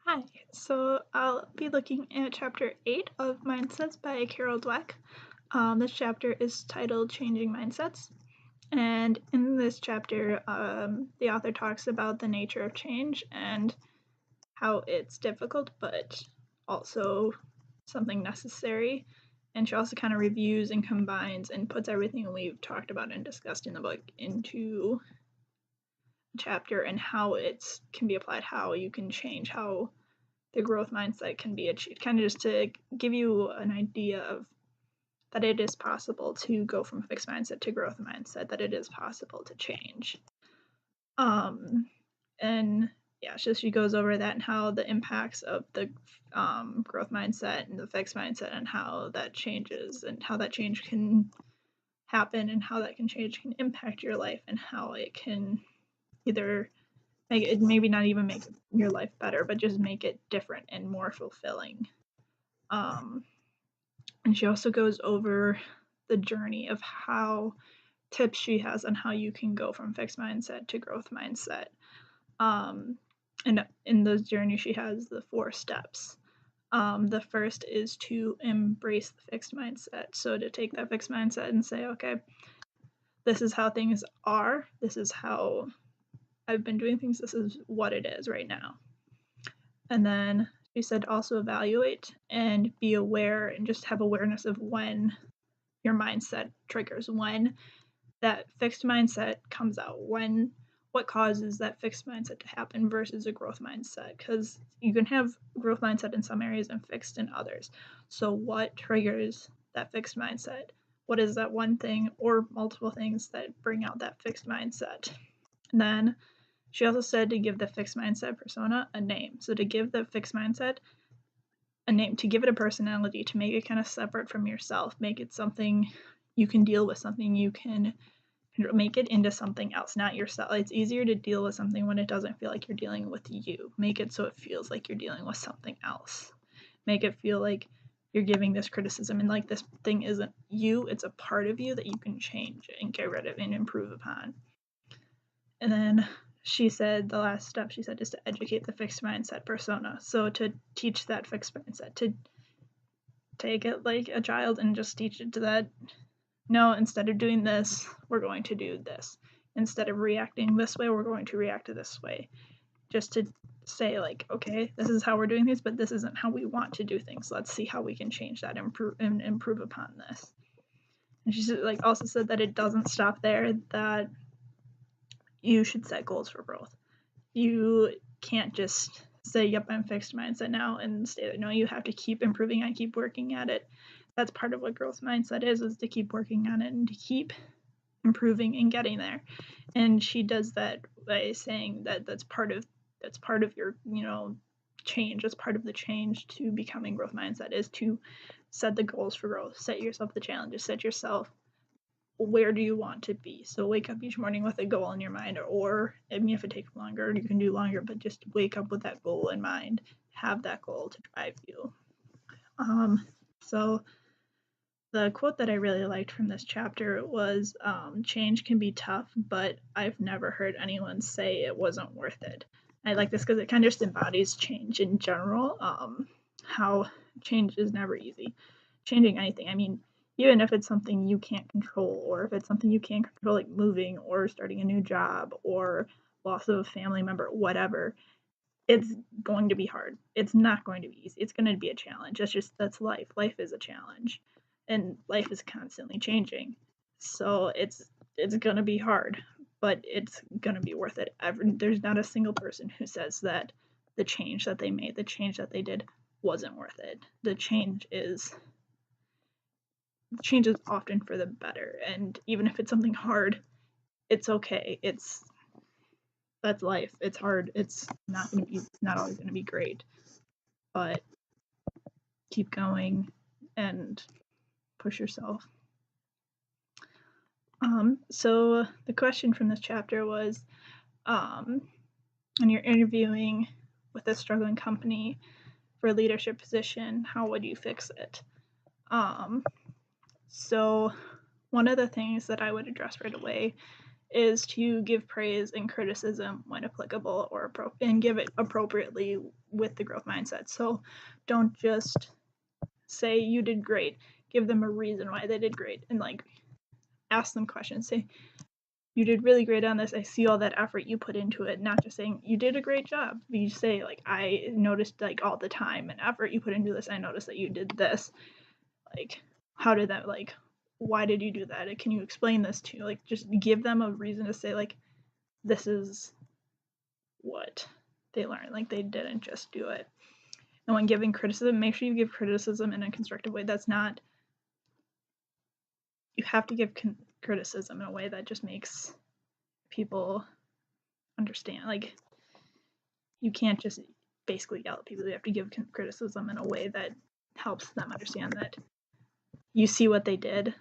Hi, so I'll be looking at chapter 8 of Mindsets by Carol Dweck. This chapter is titled Changing Mindsets. And in this chapter, the author talks about the nature of change and how it's difficult, but also something necessary. And she also kind of reviews and combines and puts everything we've talked about and discussed in the book into a chapter and how it can be applied, how you can change, how the growth mindset can be achieved, kind of just to give you an idea of that it is possible to go from fixed mindset to growth mindset, that it is possible to change. And yeah, so she goes over that and how the impacts of the growth mindset and the fixed mindset and how that changes and how that change can happen and how that can change can impact your life and how it can either make it maybe not even make your life better, but just make it different and more fulfilling. And she also goes over the journey of how tips she has on how you can go from fixed mindset to growth mindset. And in those journeys, she has the 4 steps. The first is to embrace the fixed mindset. So to take that fixed mindset and say, okay, this is how things are. This is how I've been doing things. This is what it is right now. And then she said also evaluate and be aware and just have awareness of when your mindset triggers, when that fixed mindset comes out, when what causes that fixed mindset to happen versus a growth mindset, because you can have growth mindset in some areas and fixed in others. So what triggers that fixed mindset? What is that one thing or multiple things that bring out that fixed mindset? And then she also said to give the fixed mindset persona a name. So to give the fixed mindset a name, to give it a personality, to make it kind of separate from yourself, make it something you can deal with, something you can make it into something else, not yourself. It's easier to deal with something when it doesn't feel like you're dealing with you. Make it so it feels like you're dealing with something else. Make it feel like you're giving this criticism and like this thing isn't you, it's a part of you that you can change and get rid of and improve upon. And then she said the last step she said is to educate the fixed mindset persona. So to teach that fixed mindset, to take it like a child and just teach it to that, no, instead of doing this, we're going to do this. Instead of reacting this way, we're going to react this way. Just to say like, okay, this is how we're doing things, but this isn't how we want to do things. Let's see how we can change that and improve upon this. And she like also said that it doesn't stop there, that you should set goals for growth. You can't just say, yep, I'm fixed mindset now and stay there. No, you have to keep improving and keep working at it. That's part of what growth mindset is to keep working on it and to keep improving and getting there. And she does that by saying that that's part of your, change. That's part of the change to becoming growth mindset is to set the goals for growth, set yourself the challenges, set yourself where do you want to be. So wake up each morning with a goal in your mind, or I mean, if it takes longer, you can do longer, but just wake up with that goal in mind. Have that goal to drive you. So the quote that I really liked from this chapter was, change can be tough, but I've never heard anyone say it wasn't worth it. I like this because it kind of just embodies change in general, how change is never easy. Changing anything, I mean, even if it's something you can't control, or if it's something you can't control, like moving or starting a new job or loss of a family member, whatever, it's going to be hard. It's not going to be easy. It's going to be a challenge. That's life. Life is a challenge, and life is constantly changing. So it's going to be hard, but it's going to be worth it. There's not a single person who says that the change that they made, the change that they did, wasn't worth it. The change is often for the better, and even if it's something hard, it's okay. That's life. It's hard. It's not always going to be great, but keep going and push yourself. So the question from this chapter was, when you're interviewing with a struggling company for a leadership position, how would you fix it? So one of the things that I would address right away is to give praise and criticism when applicable and give it appropriately with the growth mindset. So don't just say you did great. Give them a reason why they did great and like ask them questions. Say, you did really great on this. I see all that effort you put into it. Not just saying you did a great job. You say like, I noticed like all the time and effort you put into this. I noticed that you did this. Like, how did that, like, why did you do that? Can you explain this to, like, just give them a reason to say like, this is what they learned. Like, they didn't just do it. And when giving criticism, make sure you give criticism in a constructive way. That's not, you have to give criticism in a way that just makes people understand. Like, you can't just basically yell at people. You have to give criticism in a way that helps them understand that you see what they did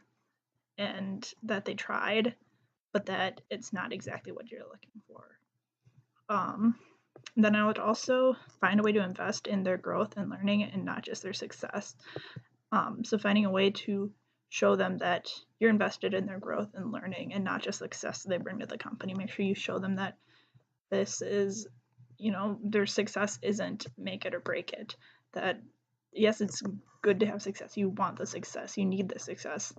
and that they tried, but that it's not exactly what you're looking for. Then I would also find a way to invest in their growth and learning and not just their success. So finding a way to show them that you're invested in their growth and learning and not just success they bring to the company. Make sure you show them that this is, their success isn't make it or break it. That yes, it's good to have success. You want the success. You need the success.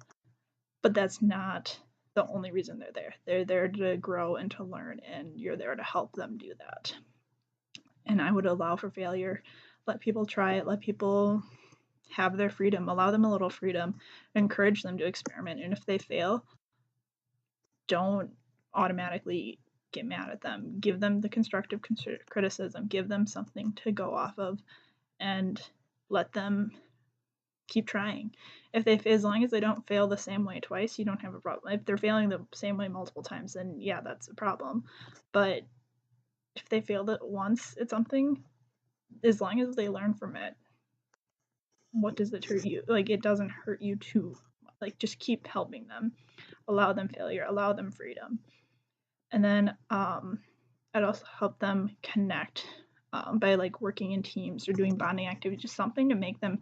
But that's not the only reason they're there. They're there to grow and to learn, and you're there to help them do that. And I would allow for failure. Let people try it. Let people have their freedom. Allow them a little freedom. Encourage them to experiment. And if they fail, don't automatically get mad at them. Give them the constructive criticism. Give them something to go off of, and let them keep trying. As long as they don't fail the same way twice, you don't have a problem. If they're failing the same way multiple times, then yeah, that's a problem. But if they failed it once at something, as long as they learn from it, what does it hurt you? Like, it doesn't hurt you to, like, just keep helping them. Allow them failure. Allow them freedom. And then I'd also help them connect by like working in teams or doing bonding activities, just something to make them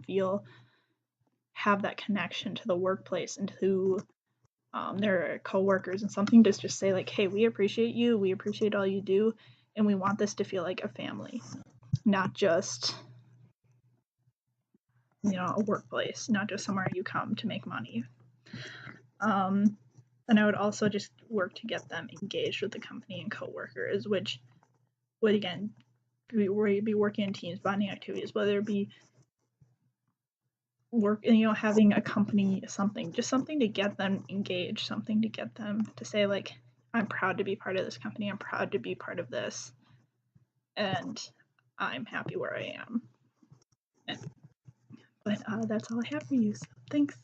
have that connection to the workplace and to their coworkers, and something to just say like, hey, we appreciate you, we appreciate all you do, and we want this to feel like a family, not just a workplace, not just somewhere you come to make money. And I would also just work to get them engaged with the company and coworkers, which would again be working in teams, bonding activities, whether it be having a company, something to get them engaged, something to get them to say like, I'm proud to be part of this company, I'm proud to be part of this, and I'm happy where I am. But that's all I have for you, so thanks.